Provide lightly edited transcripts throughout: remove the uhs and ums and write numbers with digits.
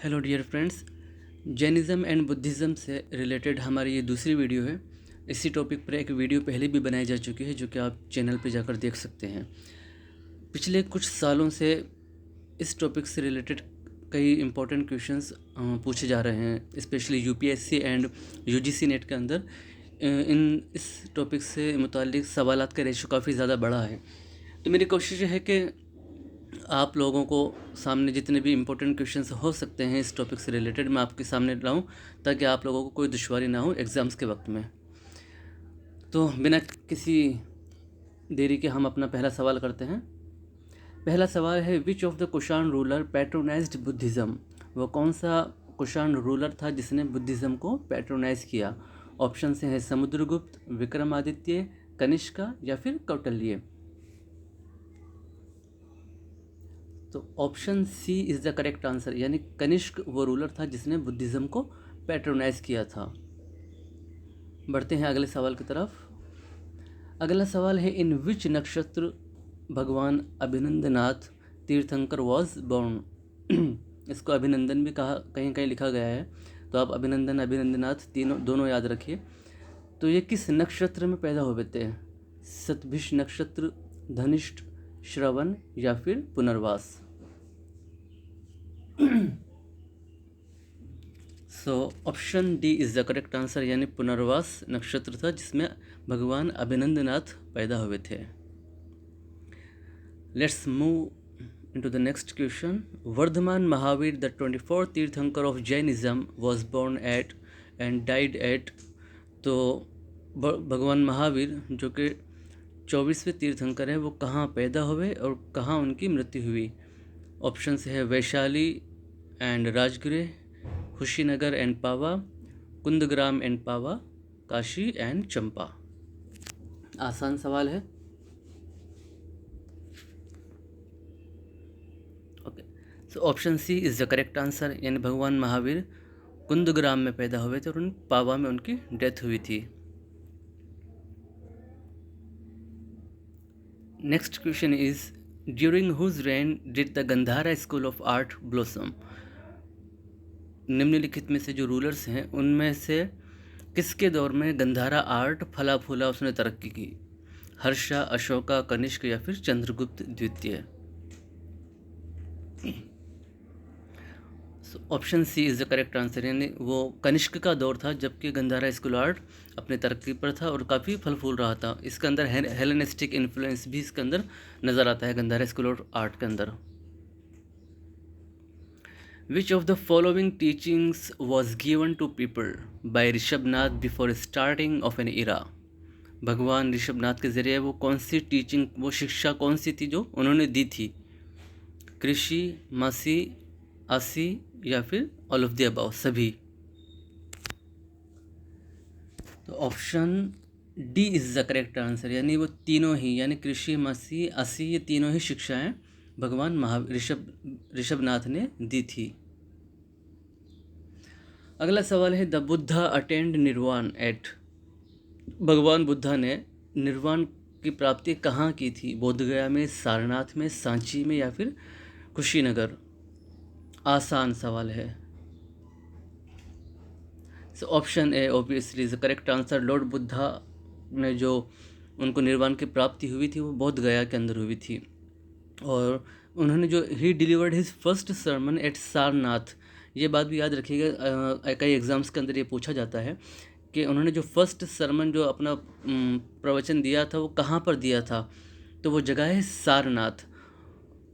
Hello dear friends, Jainism and Buddhism से related हमारी ये दूसरी वीडियो है। इसी टॉपिक पर एक वीडियो पहले भी बनाई जा चुकी है जो कि आप चैनल पर जाकर देख सकते हैं। पिछले कुछ सालों से इस टॉपिक से रिलेटेड कई इम्पोर्टेंट क्वेश्चंस पूछे जा रहे हैं, specially UPSC and UGC net के अंदर इस टॉपिक से मुताल्लिक सवालात का रेशो काफ़ी ज़्यादा बढ़ा है। तो मेरी कोशिश है कि आप लोगों को सामने जितने भी इम्पोर्टेंट क्वेश्चंस हो सकते हैं इस टॉपिक से रिलेटेड मैं आपके सामने लाऊं, ताकि आप लोगों को कोई दुश्वारी ना हो एग्ज़ाम्स के वक्त में। तो बिना किसी देरी के हम अपना पहला सवाल करते हैं। पहला सवाल है, which of the Kushan ruler patronised Buddhism? वो कौन सा कुषाण रूलर था जिसने बुद्धिज़्म को पैट्रोनाइज किया? ऑप्शन से है समुद्रगुप्त, विक्रमादित्य, कनिष्का या फिर कौटिल्य। तो option C is the correct answer, यानी कनिष्क वो रूलर था जिसने बुद्धिज़्म को पैट्रोनाइज किया था। बढ़ते हैं अगले सवाल की तरफ। अगला सवाल है, इन विच नक्षत्र भगवान अभिनंदनाथ तीर्थंकर वॉज बॉर्न? इसको अभिनंदन भी कहा, कहीं कहीं लिखा गया है, तो आप अभिनंदन अभिनंदनाथ दोनों याद रखिए। तो ये किस नक्षत्र में पैदा हुए थे? सतभिष नक्षत्र, धनिष्ठ, श्रवण या फिर पुनर्वास? So option D is the correct answer, यानी पुनर्वास नक्षत्र था जिसमें भगवान अभिनंदनाथ पैदा हुए थे। Let's move into the next question. Vardhaman Mahavir the 24th Tirthankar of Jainism was born at and died at? तो भगवान महावीर जो कि 24वें तीर्थंकर है, वो कहाँ पैदा हुए और कहाँ उनकी मृत्यु हुई? ऑप्शन है Vaishali and Rajgriha, Kushinagar and Pava, Kundagrama and Pava, Kashi and Champa. आसान सवाल है। Okay, so option C is the correct answer, यानी भगवान महावीर कुंदग्राम में पैदा हुए थे और उन पावा में उनकी डेथ हुई थी। Next question is, during whose reign did the Gandhara school of art blossom? निम्नलिखित में से जो रूलर्स हैं उनमें से किसके दौर में गंधारा आर्ट फला फूला, उसने तरक्की की? हर्षा, अशोका, कनिष्क या फिर चंद्रगुप्त द्वितीय? Option C is the correct answer, यानी वो कनिष्क का दौर था जबकि गंधारा स्कूल आर्ट अपने तरक्की पर था और काफ़ी फल फूल रहा था। इसके अंदर हेलेनिस्टिक इन्फ्लुएंस भी इसके अंदर नज़र आता है गंधारा स्कूल आर्ट के अंदर। Which of the following teachings was given to people by Rishabhanatha before starting of an era? भगवान ऋषभनाथ के ज़रिए वो कौन सी टीचिंग, वो शिक्षा कौन सी थी जो उन्होंने दी थी? कृषि, मासी, आसी या फिर ऑल ऑफ द अबाव, सभी? तो option D is the correct answer, यानी वो तीनों ही, यानी कृषि, मासी, आसी, ये तीनों ही शिक्षाएं भगवान ऋषभनाथ ने दी थी। अगला सवाल है, द बुद्धा अटेंड निर्वाण एट? भगवान बुद्धा ने निर्वाण की प्राप्ति कहाँ की थी? बोधगया में, सारनाथ में, सांची में या फिर कुशीनगर? आसान सवाल है। सो option A obviously is the correct answer. Lord Buddha ने जो उनको निर्वाण की प्राप्ति हुई थी वो बोधगया के अंदर हुई थी, और उन्होंने जो he delivered his first sermon at Sarnath. ये बात भी याद रखिएगा, कई एग्ज़ाम्स के अंदर ये पूछा जाता है कि उन्होंने जो फर्स्ट सरमन जो अपना प्रवचन दिया था वो कहाँ पर दिया था? तो वो जगह है सारनाथ।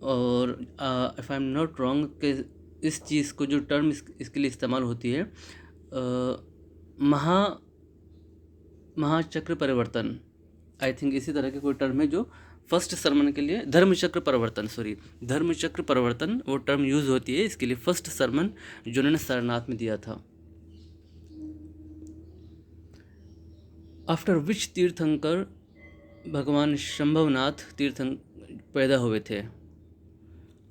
और if I am not wrong कि इस चीज़ को जो टर्म इसके लिए इस्तेमाल होती है, महाचक्र परिवर्तन, आई थिंक इसी तरह के कोई टर्म है जो फर्स्ट सरमन के लिए, धर्मचक्र परिवर्तन वो टर्म यूज़ होती है इसके लिए, फर्स्ट सरमन जो उन्होंने सारनाथ में दिया था। आफ्टर विच तीर्थंकर भगवान शंभवनाथ पैदा हुए थे?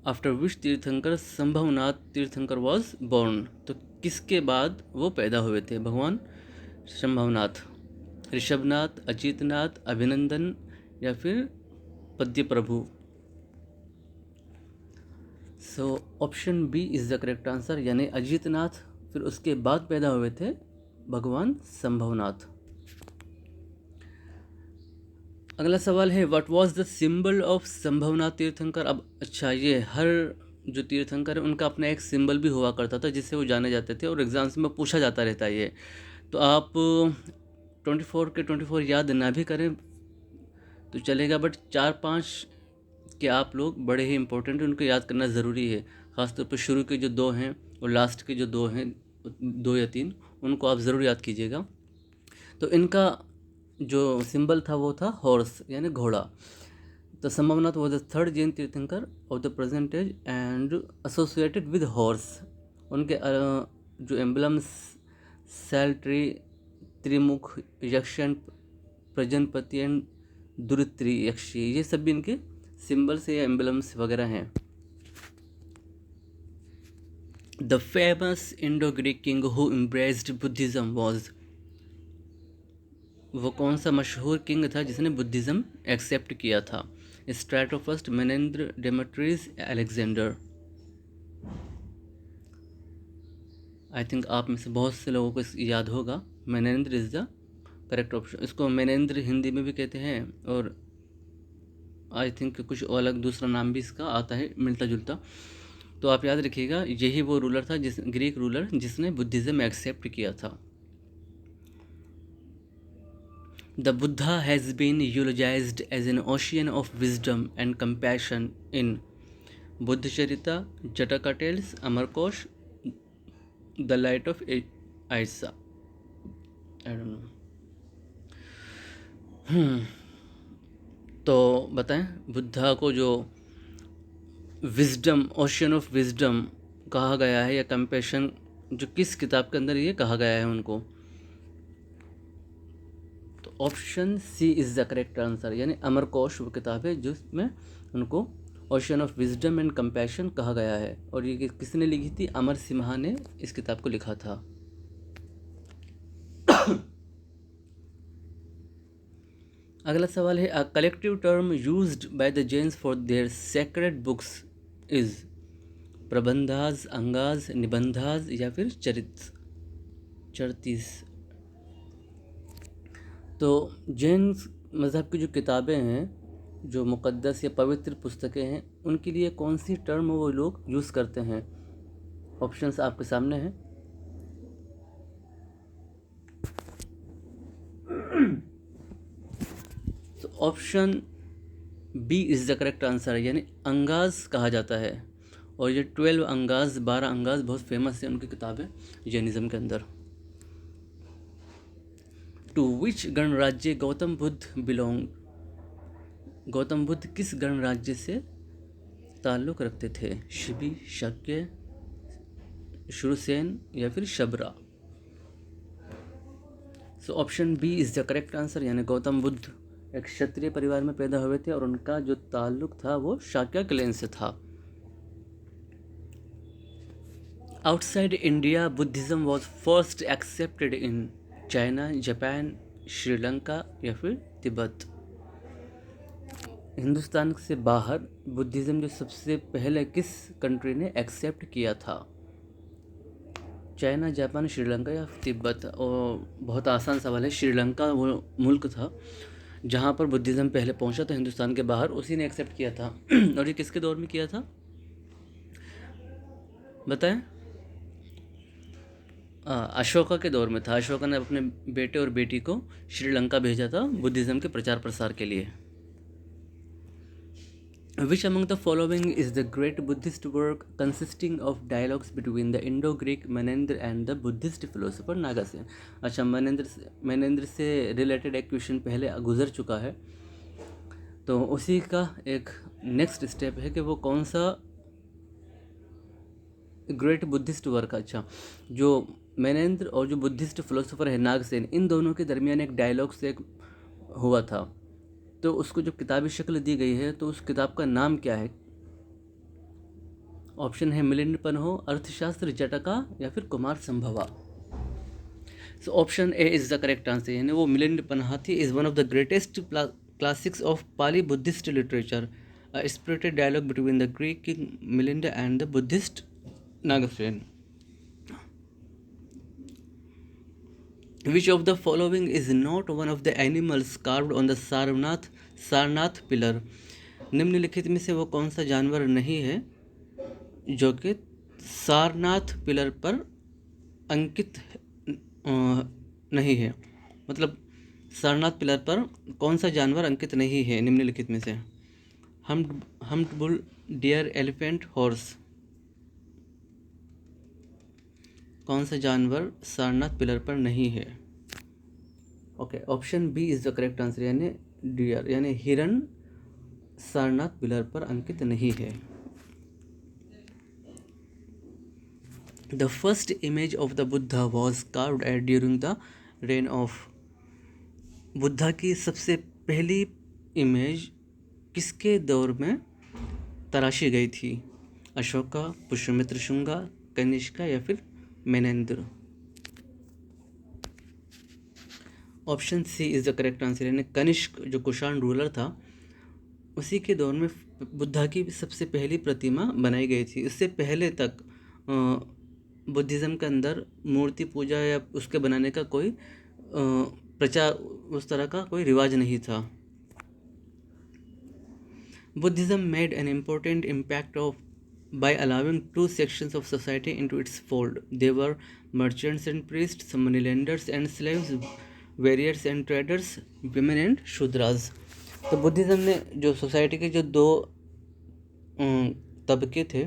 आफ्टर विच तीर्थंकर शंभवनाथ तीर्थंकर वॉज बॉर्न? तो किसके बाद वो पैदा हुए थे भगवान शंभवनाथ? ऋषभनाथ, अजितनाथ, अभिनंदन या फिर Padma Prabhu? So option B is the correct answer, यानी अजीतनाथ फिर उसके बाद पैदा हुए थे भगवान संभवनाथ। अगला सवाल है what was the symbol of Sambhavnath तीर्थंकर। अब अच्छा, ये हर जो तीर्थंकर है उनका अपना एक सिंबल भी हुआ करता था जिससे वो जाने जाते थे और एग्जाम्स में पूछा जाता रहता है ये। तो आप 24 के 24 याद ना भी करें तो चलेगा, बट 4-5 के आप लोग बड़े ही इंपॉर्टेंट हैं, उनको याद करना ज़रूरी है। ख़ासतौर पर शुरू के जो 2 हैं और लास्ट के जो 2 हैं, 2 या 3, उनको आप ज़रूर याद कीजिएगा। तो इनका जो सिंबल था वो था हॉर्स, यानी घोड़ा। तो Sambhavnath was the third Jain tirthankara of the present age and associated with horse. उनके जो emblems sal tree, Trimukha, Yaksha, Prajnapti and Duritari yakshi, ये सब भी इनके सिंबल्स या एम्बलम्स वगैरह हैं। The famous Indo Greek king who embraced Buddhism was, वो कौन सा मशहूर किंग था जिसने बुद्धिज़्म एक्सेप्ट किया था। Strato first, Menander, Demetrius, Alexander. I think आप में से बहुत से लोगों को याद होगा, Menander is the correct option. इसको मेनेंद्र हिंदी में भी कहते हैं और आई थिंक कुछ अलग दूसरा नाम भी इसका आता है मिलता जुलता। तो आप याद रखिएगा, यही वो रूलर था ग्रीक रूलर जिसने बुद्धिज़्म एक्सेप्ट किया था। The Buddha has been eulogized as an ocean of wisdom and compassion in Buddhacharita, Jataka Tales, Amarkosh, The Light of Aisa. I don't know. तो बताएं, बुद्धा को जो विजडम, ओशियन ऑफ विजडम कहा गया है या कंपैशन, जो किस किताब के अंदर ये कहा गया है उनको। Option C is the correct answer, यानी अमरकोश वो किताब है जिसमें उनको ocean of wisdom and compassion कहा गया है। और ये किसने लिखी थी? अमर सिम्हा ने इस किताब को लिखा था। अगला सवाल है, a collective term used by the Jains for their sacred books is prabandhas, angas, nibandhas या फिर चरितीस। तो जैन मज़हब की जो किताबें हैं, जो मुक़द्दस या पवित्र पुस्तकें हैं, उनके लिए कौन सी टर्म वो लोग यूज़ करते हैं? ऑप्शंस आपके सामने हैं। तो option B is the correct answer, यानी अंगाज कहा जाता है। और ये 12 अंगाज, 12 अंगाज बहुत फेमस है उनकी किताबें जैनिज़्म के अंदर। टू विच गणराज्य गौतम बुद्ध बिलोंग, गौतम बुद्ध किस गणराज्य से ताल्लुक़ रखते थे? शिबी, शाक्य, शुरसेन या फिर Shabara. So option B is the correct answer, यानी गौतम बुद्ध एक क्षत्रिय परिवार में पैदा हुए थे और उनका जो ताल्लुक़ था वो शाक्य क्लैन से था। Outside India Buddhism was first accepted in China, Japan, Sri Lanka या फिर तिब्बत। हिंदुस्तान से बाहर बुद्धिज़्म जो सबसे पहले किस कंट्री ने एक्सेप्ट किया था? चाइना, जापान, श्रीलंका या तिब्बत। और बहुत आसान सवाल है, श्रीलंका वो मुल्क था जहाँ पर बुद्धिज़्म पहले पहुँचा था हिंदुस्तान के बाहर, उसी ने एक्सेप्ट किया था। और ये किसके दौर में किया था बताएं? अशोका के दौर में था। अशोका ने अपने बेटे और बेटी को श्रीलंका भेजा था बुद्धिज़्म के प्रचार प्रसार के लिए। Which among the following is the great Buddhist work consisting of dialogues between the Indo Greek Menandra and the Buddhist philosopher Nagasena. अच्छा, मेनेंद्र से रिलेटेड एक क्वेश्चन पहले गुजर चुका है, तो उसी का एक नेक्स्ट स्टेप है कि वो कौन सा ग्रेट बुद्धिस्ट वर्क। अच्छा, जो मेनेंद्र और जो बुद्धिस्ट फिलोसोफर है नागसेन, इन दोनों के दरमियान एक डायलॉग से एक हुआ था, तो उसको जो किताबी शक्ल दी गई है तो उस किताब का नाम क्या है? ऑप्शन है मिलिंद पन्हो, अर्थशास्त्र, जटका या फिर Kumarasambhava. So option A is the correct answer, यानी वो मिलिंद पन्हा थी, is one of the greatest classics of Pali Buddhist literature. a spirited dialogue between the Greek king Milinda and the Buddhist Nagasen. Which of the following is not one of the animals carved on the Sarnath pillar? निम्नलिखित में से वो कौन सा जानवर नहीं है जो कि सारनाथ पिलर पर अंकित नहीं है? मतलब सारनाथ पिलर पर कौन सा जानवर अंकित नहीं है निम्नलिखित में से? Humped bull, deer, elephant, horse. कौन सा जानवर सारनाथ पिलर पर नहीं है? Okay, option B is the correct answer, यानी डियर यानी हिरन सारनाथ पिलर पर अंकित नहीं है। The first image of the Buddha was carved at during the reign of. Buddha की सबसे पहली इमेज किसके दौर में तराशी गई थी? अशोका, पुष्यमित्र शुंगा, कनिष्का या फिर Menandra? Option C is the correct answer, यानी कनिष्क जो कुषाण रूलर था उसी के दौर में बुद्धा की सबसे पहली प्रतिमा बनाई गई थी। इससे पहले तक बुद्धिज़्म के अंदर मूर्ति पूजा या उसके बनाने का कोई प्रचार, उस तरह का कोई रिवाज नहीं था। Buddhism made an important impact of by allowing two sections of society into its fold. They were merchants and priests, moneylenders and slaves, warriors and traders, women and Shudras. तो बुद्धिज़्म ने जो सोसाइटी के जो दो तबके थे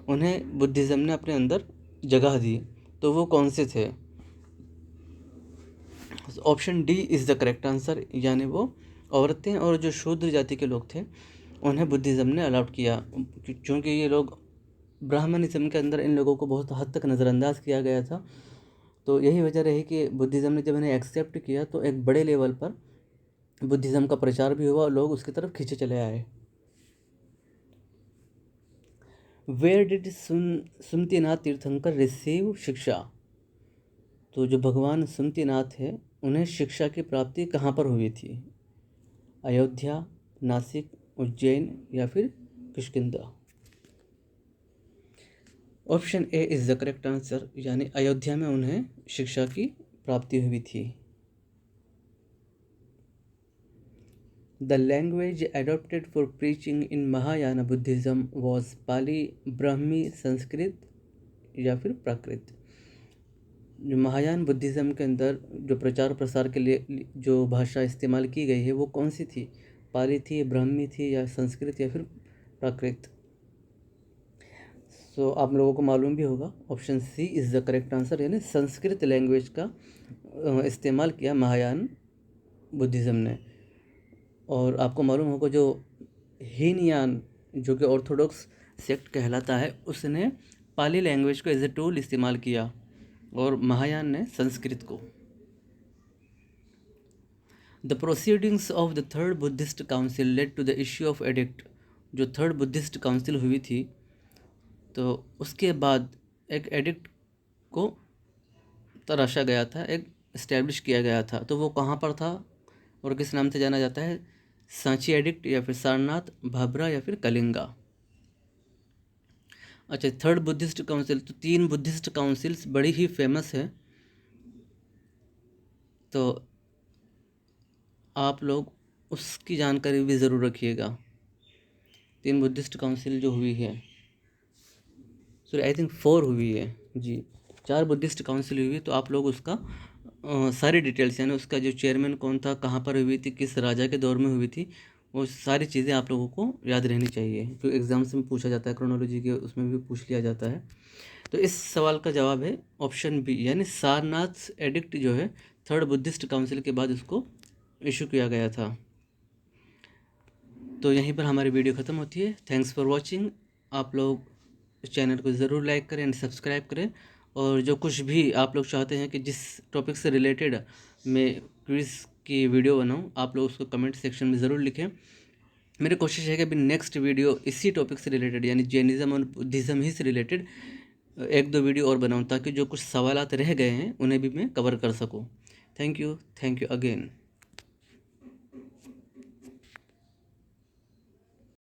उन्हें बुद्धिज़्म ने अपने अंदर जगह दी, तो वो कौन से थे? Option D is the correct answer, यानी वो औरतें और जो शूद्र जाति के लोग थे उन्हें बुद्धिज़्म ने अलाउड किया, क्योंकि ये लोग ब्राह्मणिज्म के अंदर इन लोगों को बहुत हद तक नज़रअंदाज किया गया था। तो यही वजह रही कि बुद्धिज़्म ने जब इन्हें एक्सेप्ट किया तो एक बड़े लेवल पर बुद्धिज़्म का प्रचार भी हुआ और लोग उसकी तरफ खींचे चले आए। वेयर डिड सुमतिनाथ तीर्थंकर रिसीव शिक्षा? तो जो भगवान सुमतिनाथ है उन्हें शिक्षा की प्राप्ति कहाँ पर हुई थी? अयोध्या, नासिक, उज्जैन या फिर Kishkindha? Option A is the correct answer, यानी अयोध्या में उन्हें शिक्षा की प्राप्ति हुई थी। The language adopted for preaching in Mahayana Buddhism was Pali, Brahmi, Sanskrit या फिर प्राकृत? जो महायान बुद्धिज़्म के अंदर जो प्रचार प्रसार के लिए जो भाषा इस्तेमाल की गई है वो कौन सी थी? पाली थी, ब्राह्मी थी या संस्कृत या फिर प्राकृत? तो आप लोगों को मालूम भी होगा option C is the correct answer, यानी संस्कृत लैंग्वेज का इस्तेमाल किया महायान बुद्धिज़्म ने। और आपको मालूम होगा जो हीनयान जो कि ऑर्थोडॉक्स सेक्ट कहलाता है उसने पाली लैंग्वेज को एज ए टूल इस्तेमाल किया और महायान ने संस्कृत को। The proceedings of the third Buddhist council led to the issue of edict. जो थर्ड बुद्धिस्ट काउंसिल हुई थी तो उसके बाद एक एडिक्ट को तराशा गया था, एक इस्टेब्लिश किया गया था, तो वो कहाँ पर था और किस नाम से जाना जाता है? सांची एडिक्ट या फिर सारनाथ, भाभरा या फिर कलिंगा? अच्छा, थर्ड बुद्धिस्ट काउंसिल, तो 3 बुद्धिस्ट काउंसिल्स बड़ी ही फेमस है, तो आप लोग उसकी जानकारी भी ज़रूर रखिएगा। 3 बुद्धिस्ट काउंसिल जो हुई है, सॉरी आई थिंक 4 हुई है जी, 4 बुद्धिस्ट काउंसिल हुई है, तो आप लोग उसका सारी डिटेल्स, यानी उसका जो चेयरमैन कौन था, कहाँ पर हुई थी, किस राजा के दौर में हुई थी, वो सारी चीज़ें आप लोगों को याद रहनी चाहिए, जो एग्ज़ाम्स में पूछा जाता है, क्रोनोलॉजी के उसमें भी पूछ लिया जाता है। तो इस सवाल का जवाब है ऑप्शन बी, यानी सारनाथ एडिक्ट जो है थर्ड बुद्धिस्ट काउंसिल के बाद उसको इशू किया गया था। तो यहीं पर हमारी वीडियो ख़त्म होती है। Thanks for watching. आप लोग इस चैनल को ज़रूर लाइक करें एंड सब्सक्राइब करें, और जो कुछ भी आप लोग चाहते हैं कि जिस टॉपिक से रिलेटेड मैं क्विज़ की वीडियो बनाऊं, आप लोग उसको कमेंट सेक्शन में ज़रूर लिखें। मेरी कोशिश है कि अभी नेक्स्ट वीडियो इसी टॉपिक से रिलेटेड यानी जैनिज़्म और बुद्धिज़्म ही से रिलेटेड 1-2 वीडियो और बनाऊं, ताकि जो कुछ सवालात रह गए हैं उन्हें भी मैं कवर कर सकूं। Thank you again.